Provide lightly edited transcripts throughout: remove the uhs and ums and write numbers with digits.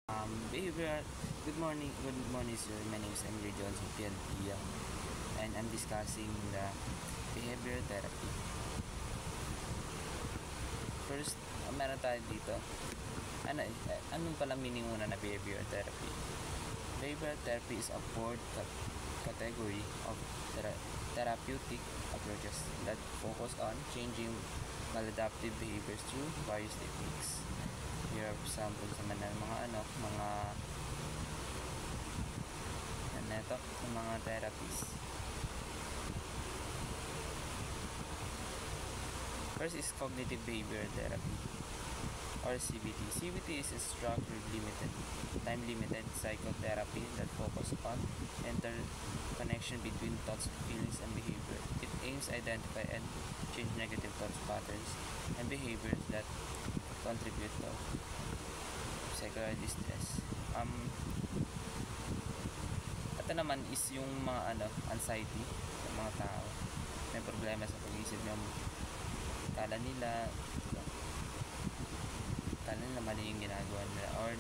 Behavior. Good morning, sir. My name is Emily Johnson PLP, and I'm discussing the behavior therapy. First, meron tayo dito. Anong pala meaning muna na behavior therapy? Behavior therapy is a broad category of therapeutic approaches that focus on changing maladaptive behaviors through various techniques. Here are examples naman ng mga therapies. First is cognitive behavior therapy, or CBT. CBT is a structured time-limited psychotherapy that focuses on interconnection between thoughts, feelings, and behavior. It aims to identify and change negative thoughts patterns and behaviors that contribute to psychological distress. Ito naman is yung mga anxiety ng mga tao. May problema sa pag-iisip ng kala nila mali yung ginagawa nila, or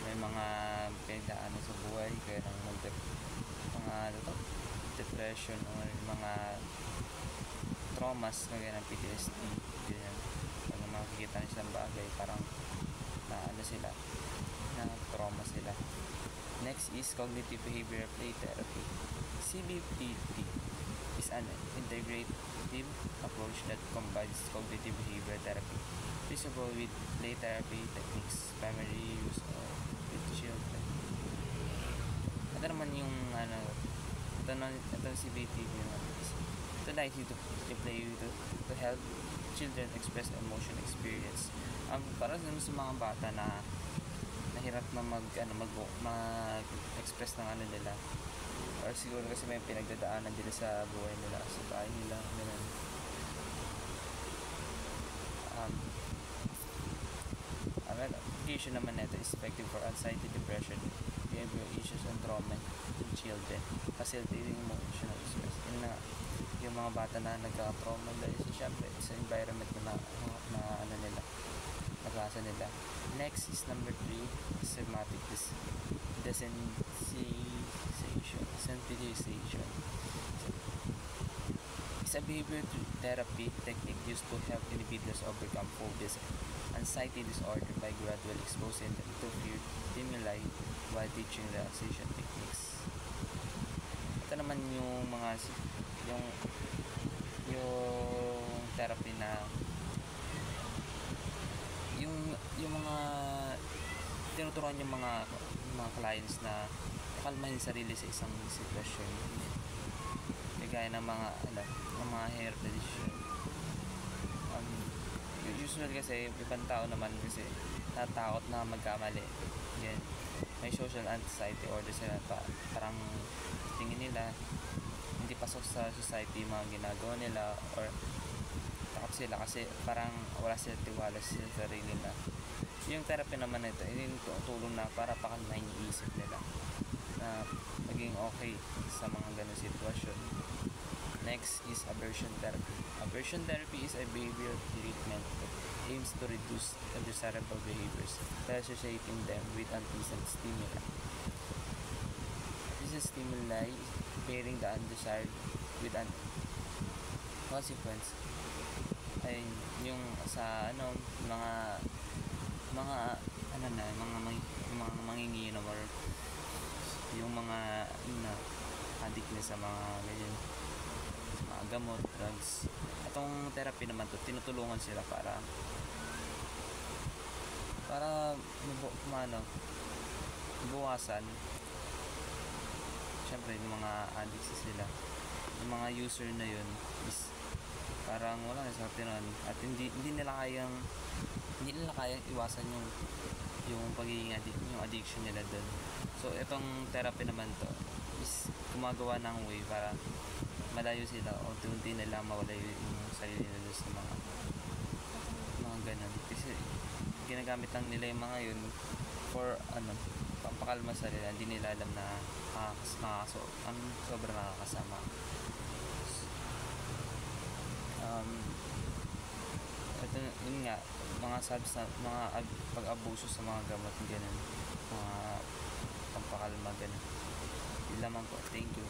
may mga pinagdaanan sa buhay kaya ng depression or mga traumas kaya ng PTSD. Pag makikita nila silang bagay, parang na trauma sila. Next is cognitive behavior play therapy. CBT is an integrative approach that combines cognitive behavior therapy feasible with play therapy techniques primarily used with children. Ito naman yung ito CBT ito like to play to help children express emotion experience. Para sa mga bata na nahirap na mag-express ng nila, or siguro kasi may pinagdadaanan nila sa buhay nila, sa bahay nila, ganun. Application naman nito is effective for anxiety, depression, behavioral issues, and trauma in children, facilitating emotional express. Yun na yung mga bata na nagka-trauma dahil syempre sa environment na nabasa nila. Next is number 3, systematic desensitization. It's a behavior therapy technique used to help individuals overcome phobias, anxiety disorder by gradually exposing them to fear stimuli while teaching relaxation techniques. Ito naman yung therapy na yung mga tinuturuan yung mga clients na kalmahin sarili sa isang sitwasyon, gaya ng mga hair decision. Usually kasi ibang tao naman kasi natakot na magkamali. Yan, may social anxiety order sila, parang tingin nila hindi pasok sa society yung mga ginagawa nila, or takot sila kasi parang wala sila tiwala sa sarili nila. Yung therapy naman ito, tulong na para pakalmahin yung isip nila na maging okay sa mga ganung sitwasyon. Next is aversion therapy. Aversion therapy is a behavioral treatment that aims to reduce undesirable behaviors by associating them with unpleasant stimuli. This is stimuli pairing the undesired with an consequence. Ay yung sa mga manginginom or yung mga addict na sa mga ganyan, mga gamot, drugs. Itong therapy naman to, tinutulungan sila para buwasan syempre yung mga addicts sila, yung mga user na yun is parang wala na sa tinuan at hindi nila kayang iwasan yung pagiging yung addiction nila doon. So itong therapy naman to is gumagawa ng way para malayo sila o unti nila mawala yung sarili nila sa mga ganun, kasi ginagamit lang nila yung mga yun for pampakalma sa nila. Hindi nila alam na sobrang nakakasama. ito, yun nga, mga pag-abuso sa mga gamot, ganun. Mga pampakalma, ganun. Yun lamang po. Thank you.